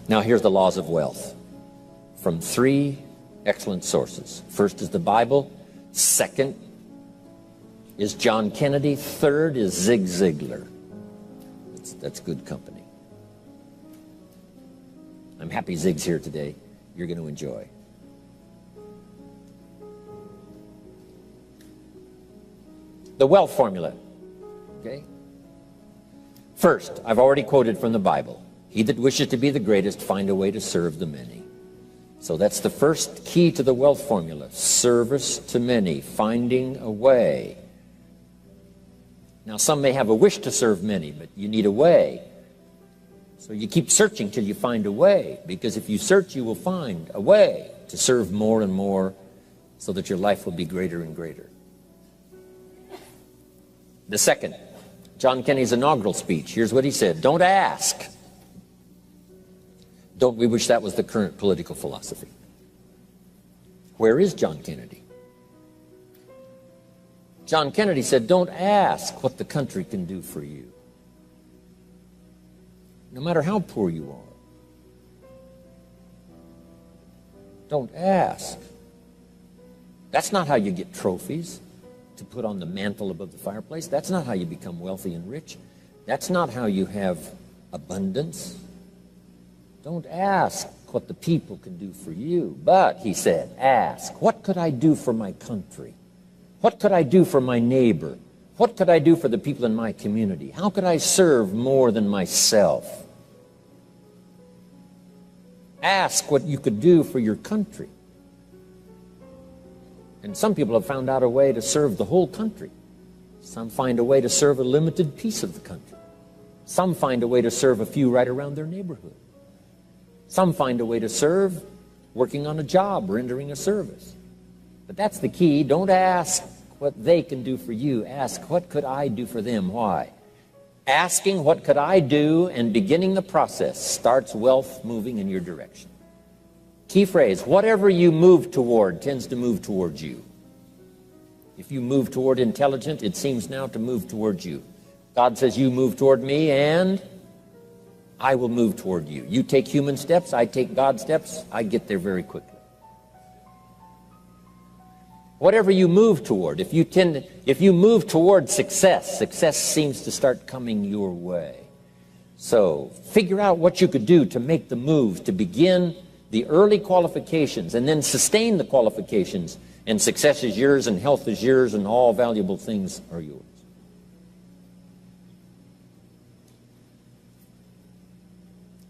Now here's the laws of wealth from three excellent sources. First is the Bible. Second is John Kennedy. Third is Zig Ziglar. That's good company. I'm happy Zig's here today. You're going to enjoy. The wealth formula. Okay? First, I've already quoted from the Bible. He that wishes to be the greatest, find a way to serve the many. So that's the first key to the wealth formula. Service to many, finding a way. Now, some may have a wish to serve many, but you need a way. So you keep searching till you find a way, because if you search, you will find a way to serve more and more so that your life will be greater and greater. The second, John Kennedy's inaugural speech. Here's what he said. Don't ask. Don't we wish that was the current political philosophy? Where is John Kennedy? John Kennedy said, don't ask what the country can do for you. No matter how poor you are. Don't ask. That's not how you get trophies to put on the mantle above the fireplace. That's not how you become wealthy and rich. That's not how you have abundance. Don't ask what the people can do for you. But, he said, ask, what could I do for my country? What could I do for my neighbor? What could I do for the people in my community? How could I serve more than myself? Ask what you could do for your country. And some people have found out a way to serve the whole country. Some find a way to serve a limited piece of the country. Some find a way to serve a few right around their neighborhood. Some find a way to serve working on a job, rendering a service. But that's the key. Don't ask what they can do for you. Ask, what could I do for them? Why? Asking, what could I do, and beginning the process starts wealth moving in your direction. Key phrase, whatever you move toward tends to move towards you. If you move toward intelligent, it seems now to move towards you. God says, you move toward me, and I will move toward you. You take human steps, I take God's steps, I get there very quickly. Whatever you move toward, if you move toward success, success seems to start coming your way. So figure out what you could do to make the move, to begin the early qualifications, and then sustain the qualifications, and success is yours, and health is yours, and all valuable things are yours.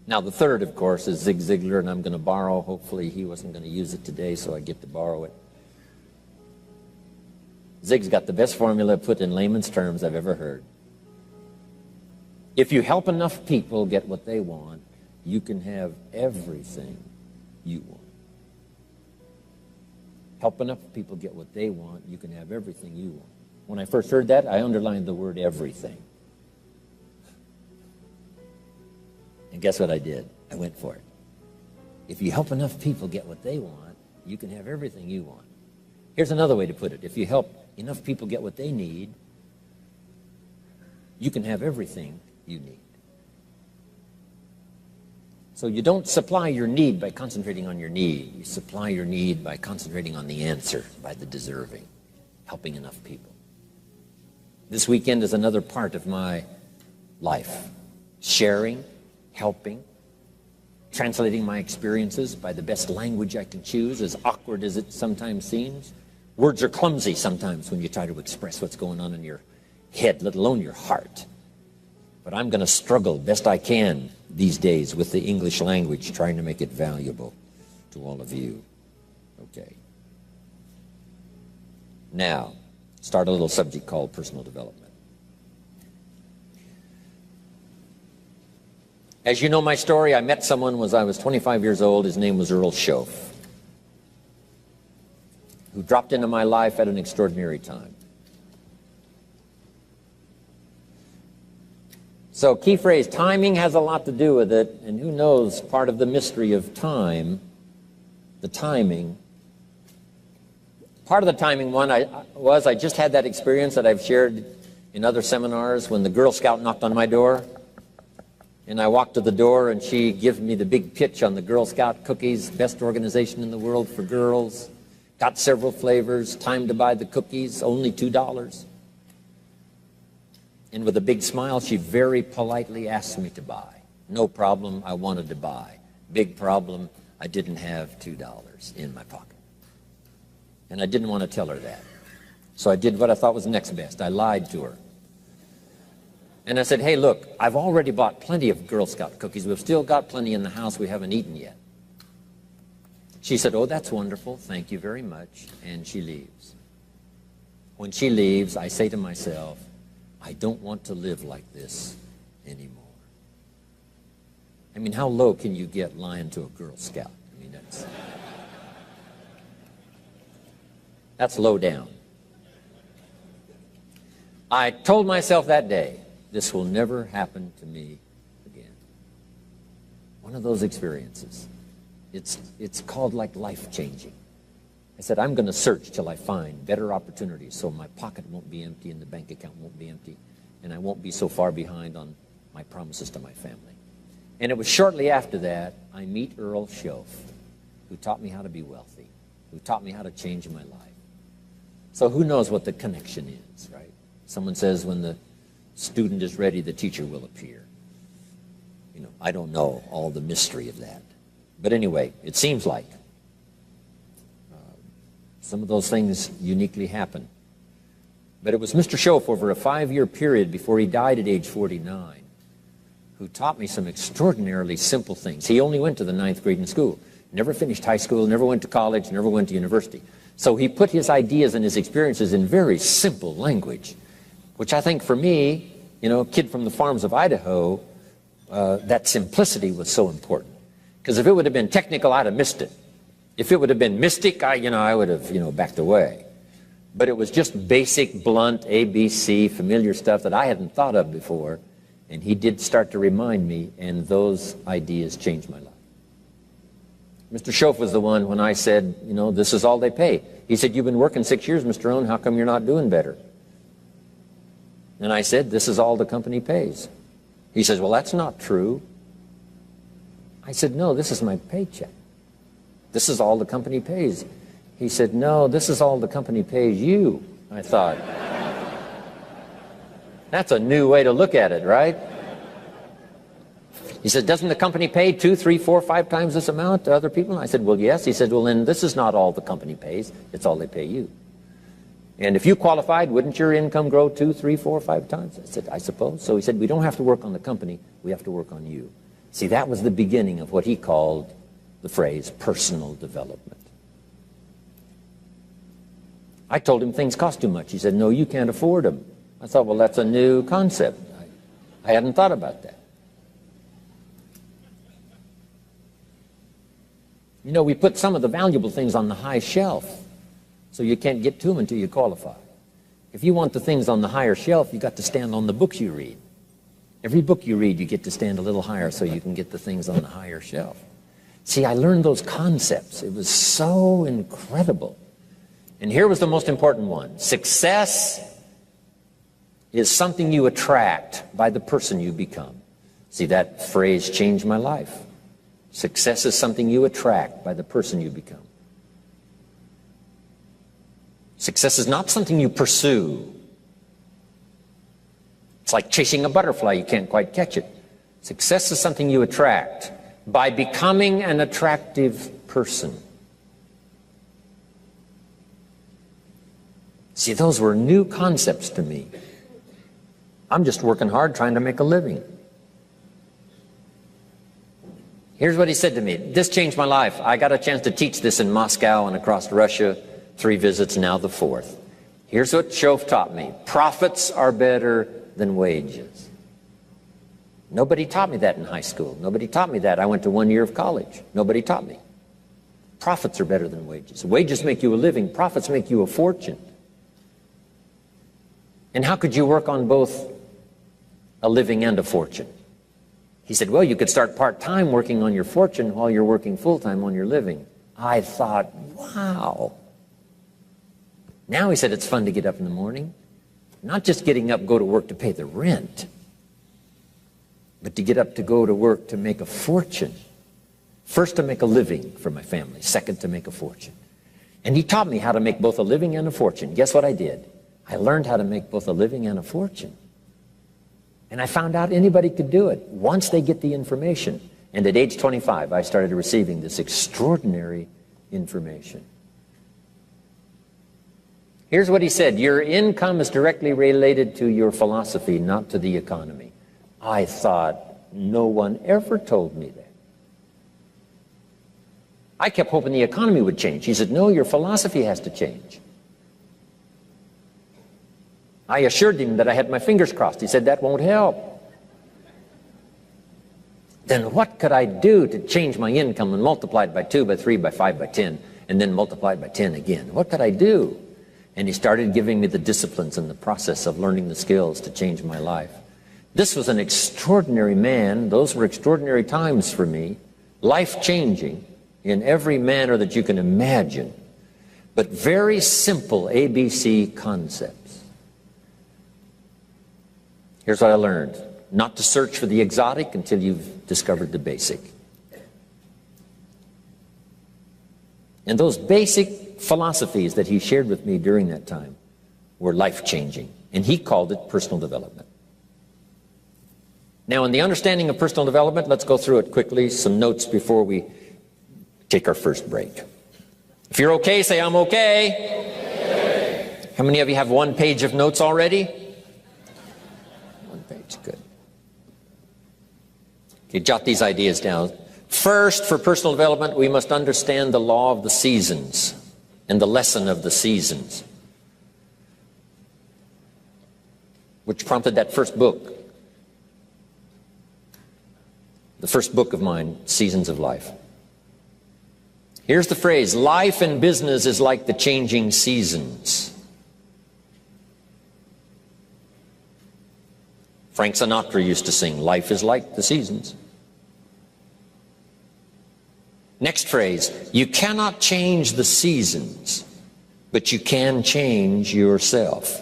Now the third, of course, is Zig Ziglar, and I'm going to borrow. Hopefully he wasn't going to use it today, so I get to borrow it. Zig's got the best formula put in layman's terms I've ever heard. If you help enough people get what they want, you can have everything you want. Help enough people get what they want, you can have everything you want. When I first heard that, I underlined the word everything. And guess what I did? I went for it. If you help enough people get what they want, you can have everything you want. Here's another way to put it. If you help enough people get what they need, you can have everything you need. So you don't supply your need by concentrating on your need. You supply your need by concentrating on the answer, by the deserving, helping enough people. This weekend is another part of my life. Sharing, helping, translating my experiences by the best language I can choose, as awkward as it sometimes seems. Words are clumsy sometimes when you try to express what's going on in your head, let alone your heart. But I'm going to struggle best I can these days with the English language, trying to make it valuable to all of you. Okay. Now, start a little subject called personal development. As you know my story, I met someone when I was 25 years old. His name was Earl Schoaf, who dropped into my life at an extraordinary time. So key phrase, timing has a lot to do with it, and who knows, part of the mystery of time, the timing. Part of the timing one I just had that experience that I've shared in other seminars when the Girl Scout knocked on my door. And I walked to the door, and she gives me the big pitch on the Girl Scout cookies, best organization in the world for girls. Got several flavors, time to buy the cookies, only $2. And with a big smile, she very politely asked me to buy. No problem, I wanted to buy. Big problem, I didn't have $2 in my pocket. And I didn't want to tell her that. So I did what I thought was next best. I lied to her. And I said, hey, look, I've already bought plenty of Girl Scout cookies. We've still got plenty in the house we haven't eaten yet. She said, oh, that's wonderful. Thank you very much. And she leaves. When she leaves, I say to myself, I don't want to live like this anymore. I mean, how low can you get lying to a Girl Scout? I mean, that's low down. I told myself that day, this will never happen to me again. One of those experiences. It's called like life-changing. I said, I'm going to search till I find better opportunities so my pocket won't be empty and the bank account won't be empty and I won't be so far behind on my promises to my family. And it was shortly after that I meet Earl Schoaf, who taught me how to be wealthy, who taught me how to change my life. So who knows what the connection is, right? Someone says when the student is ready, the teacher will appear. You know, I don't know all the mystery of that. But anyway, it seems like some of those things uniquely happen. But it was Mr. Schoaf over a 5-year period before he died at age 49 who taught me some extraordinarily simple things. He only went to the 9th grade in school, never finished high school, never went to college, never went to university. So he put his ideas and his experiences in very simple language, which I think for me, you know, a kid from the farms of Idaho, that simplicity was so important. Because if it would have been technical, I'd have missed it. If it would have been mystic, I would have, backed away. But it was just basic, blunt, ABC, familiar stuff that I hadn't thought of before. And he did start to remind me, and those ideas changed my life. Mr. Schoaf was the one when I said, this is all they pay. He said, you've been working 6 years, Mr. Rohn, how come you're not doing better? And I said, this is all the company pays. He says, well, that's not true. I said, no, this is my paycheck. This is all the company pays. He said, no, this is all the company pays you. I thought, that's a new way to look at it, right? He said, doesn't the company pay 2, 3, 4, 5 times this amount to other people? And I said, well, yes. He said, well, then this is not all the company pays. It's all they pay you. And if you qualified, wouldn't your income grow 2, 3, 4, 5 times? I said, I suppose. So he said, we don't have to work on the company. We have to work on you. See, that was the beginning of what he called the phrase personal development. I told him things cost too much. He said, no, you can't afford them. I thought, well, that's a new concept. I hadn't thought about that. We put some of the valuable things on the high shelf, so you can't get to them until you qualify. If you want the things on the higher shelf, you got to stand on the books you read. Every book you read, you get to stand a little higher so you can get the things on the higher shelf. See, I learned those concepts. It was so incredible. And here was the most important one. Success is something you attract by the person you become. See, that phrase changed my life. Success is something you attract by the person you become. Success is not something you pursue. It's like chasing a butterfly. You can't quite catch it. Success is something you attract by becoming an attractive person. See, those were new concepts to me. I'm just working hard trying to make a living. Here's what he said to me. This changed my life. I got a chance to teach this in Moscow and across Russia. 3 visits, now the 4th. Here's what Schoaf taught me. Profits are better than wages. Nobody taught me that in high school. Nobody taught me that. I went to 1 year of college. Nobody taught me. Profits are better than wages. Wages make you a living. Profits make you a fortune. And how could you work on both a living and a fortune? He said, well, you could start part-time working on your fortune while you're working full-time on your living. I thought, wow. Now, he said, it's fun to get up in the morning. Not just getting up, go to work to pay the rent. but to get up to go to work to make a fortune. First, to make a living for my family. Second, to make a fortune. And he taught me how to make both a living and a fortune. Guess what I did? I learned how to make both a living and a fortune. And I found out anybody could do it once they get the information. And at age 25, I started receiving this extraordinary information. Here's what he said: your income is directly related to your philosophy, not to the economy. I thought, no one ever told me that. I kept hoping the economy would change. He said, no, your philosophy has to change. I assured him that I had my fingers crossed. He said, that won't help. Then what could I do to change my income and multiply it by 2, by 3, by 5, by 10, and then multiply it by 10 again? What could I do? And he started giving me the disciplines and the process of learning the skills to change my life. This was an extraordinary man. Those were extraordinary times for me, life-changing in every manner that you can imagine, but very simple ABC concepts. Here's what I learned: not to search for the exotic until you've discovered the basic. And those basic philosophies that he shared with me during that time were life-changing, and he called it personal development. Now, in the understanding of personal development, let's go through it quickly, some notes before we take our first break. If you're okay, say, I'm okay. How many of you have 1 page of notes already? 1 page, good. Okay, jot these ideas down. First, for personal development, we must understand the law of the seasons and the lesson of the seasons, which prompted that first book, the first book of mine, Seasons of Life. Here's the phrase: life in business is like the changing seasons. Frank Sinatra used to sing, life is like the seasons. Next phrase: you cannot change the seasons, but you can change yourself.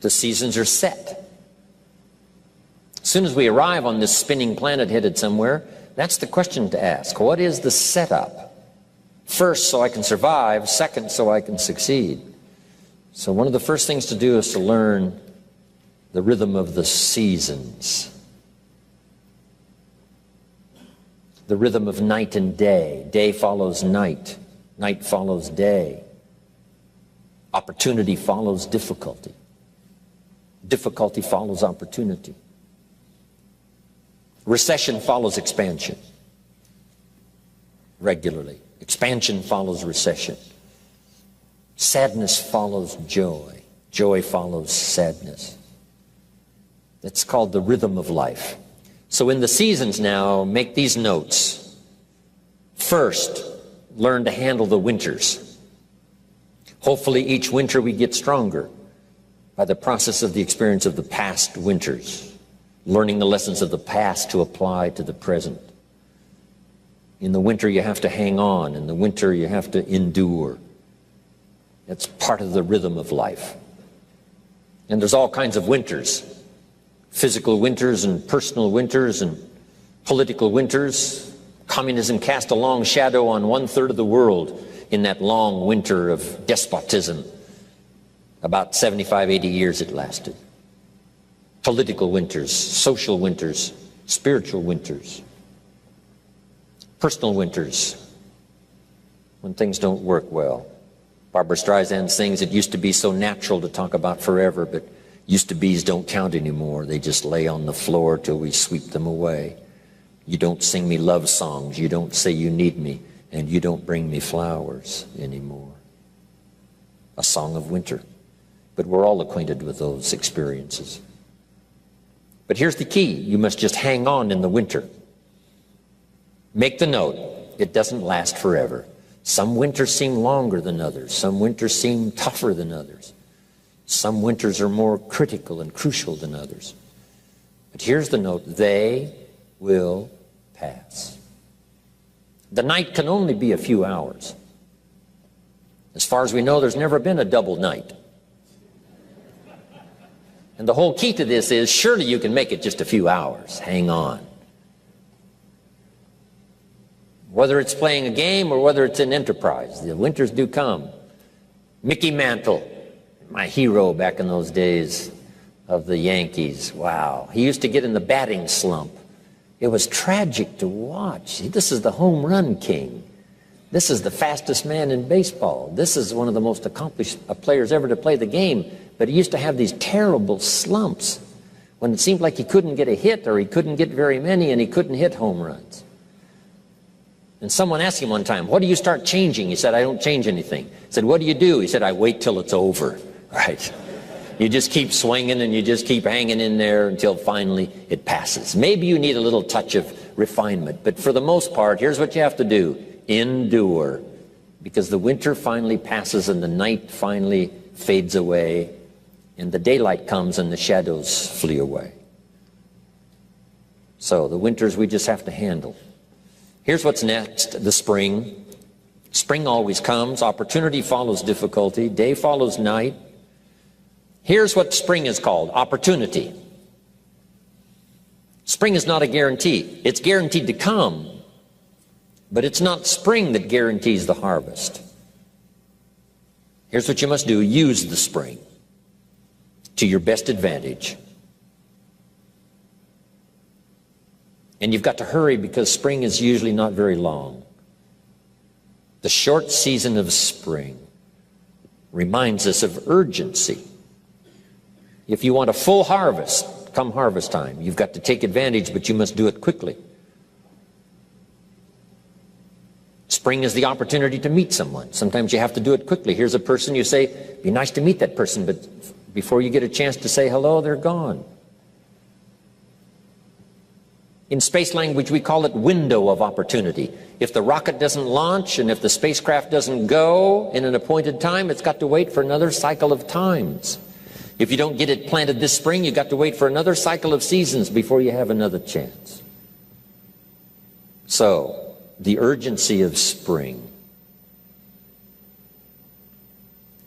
The seasons are set. As soon as we arrive on this spinning planet headed somewhere, that's the question to ask. What is the setup? First, so I can survive. Second, so I can succeed. So one of the first things to do is to learn the rhythm of the seasons. The rhythm of night and day. Day follows night. Night follows day. Opportunity follows difficulty. Difficulty follows opportunity. Recession follows expansion regularly. Expansion follows recession. Sadness follows joy. Joy follows sadness. That's called the rhythm of life. So in the seasons now, make these notes. First, learn to handle the winters. Hopefully each winter we get stronger by the process of the experience of the past winters. Learning the lessons of the past to apply to the present. In the winter you have to hang on. In the winter you have to endure. That's part of the rhythm of life. And there's all kinds of winters. Physical winters and personal winters and political winters. Communism cast a long shadow on 1/3 of the world in that long winter of despotism. About 75, 80 years it lasted. Political winters, social winters, spiritual winters, personal winters, when things don't work well. Barbara Streisand sings, it used to be so natural to talk about forever, but used to be's don't count anymore. They just lay on the floor till we sweep them away. You don't sing me love songs, you don't say you need me, and you don't bring me flowers anymore. A song of winter. But we're all acquainted with those experiences. But here's the key. You must just hang on in the winter. Make the note. It doesn't last forever. Some winters seem longer than others. Some winters seem tougher than others. Some winters are more critical and crucial than others. But here's the note. They will pass. The night can only be a few hours. As far as we know, there's never been a double night. And the whole key to this is, surely you can make it just a few hours. Hang on. Whether it's playing a game or whether it's an enterprise, the winters do come. Mickey Mantle, my hero back in those days of the Yankees. Wow. He used to get in the batting slump. It was tragic to watch. This is the home run king. This is the fastest man in baseball. This is one of the most accomplished players ever to play the game. But he used to have these terrible slumps when it seemed like he couldn't get a hit, or he couldn't get very many, and he couldn't hit home runs. And someone asked him one time, what do you start changing? He said, I don't change anything. He said, what do you do? He said, I wait till it's over. Right? You just keep swinging and you just keep hanging in there until finally it passes. Maybe you need a little touch of refinement, but for the most part, here's what you have to do. Endure. Because the winter finally passes and the night finally fades away and the daylight comes and the shadows flee away. So the winters we just have to handle. Here's what's next, the spring. Spring always comes. Opportunity follows difficulty. Day follows night. Here's what spring is called, opportunity. Spring is not a guarantee. It's guaranteed to come, but it's not spring that guarantees the harvest. Here's what you must do. Use the spring to your best advantage. And you've got to hurry because spring is usually not very long. The short season of spring reminds us of urgency. If you want a full harvest, come harvest time, you've got to take advantage, but you must do it quickly. Spring is the opportunity to meet someone. Sometimes you have to do it quickly. Here's a person, you say, it'd be nice to meet that person, but before you get a chance to say hello, they're gone. In space language, we call it window of opportunity. If the rocket doesn't launch and if the spacecraft doesn't go in an appointed time, it's got to wait for another cycle of times. If you don't get it planted this spring, you've got to wait for another cycle of seasons before you have another chance. So, the urgency of spring.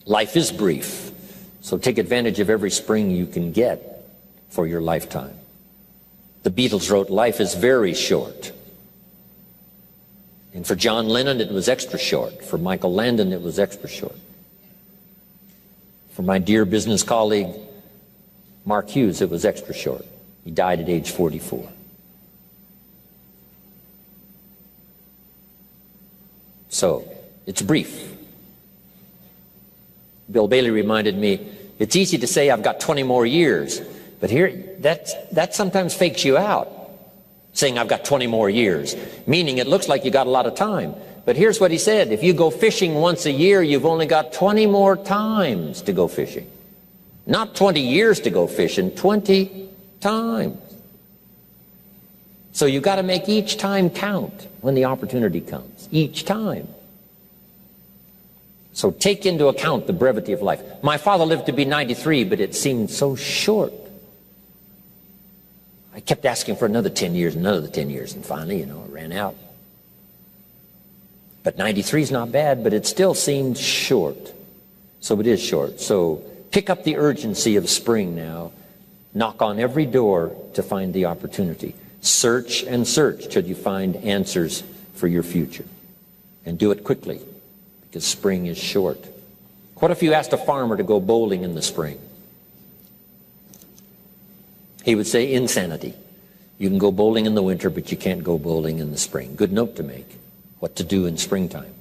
Life is brief, so take advantage of every spring you can get for your lifetime. The Beatles wrote, life is very short. And for John Lennon, it was extra short. For Michael Landon, it was extra short. For my dear business colleague, Mark Hughes, it was extra short. He died at age 44. So, it's brief. Bill Bailey reminded me, it's easy to say I've got 20 more years. But here, that sometimes fakes you out, saying I've got 20 more years, meaning it looks like you got a lot of time. But here's what he said, if you go fishing once a year, you've only got 20 more times to go fishing. Not 20 years to go fishing, 20 times. So you've got to make each time count when the opportunity comes, each time. So take into account the brevity of life. My father lived to be 93, but it seemed so short. I kept asking for another 10 years, another 10 years, and finally, it ran out. But 93 is not bad, but it still seemed short. So it is short. So pick up the urgency of spring now. Knock on every door to find the opportunity. Search and search till you find answers for your future. And do it quickly, because spring is short. What if you asked a farmer to go bowling in the spring? He would say, insanity. You can go bowling in the winter, but you can't go bowling in the spring. Good note to make. What to do in springtime.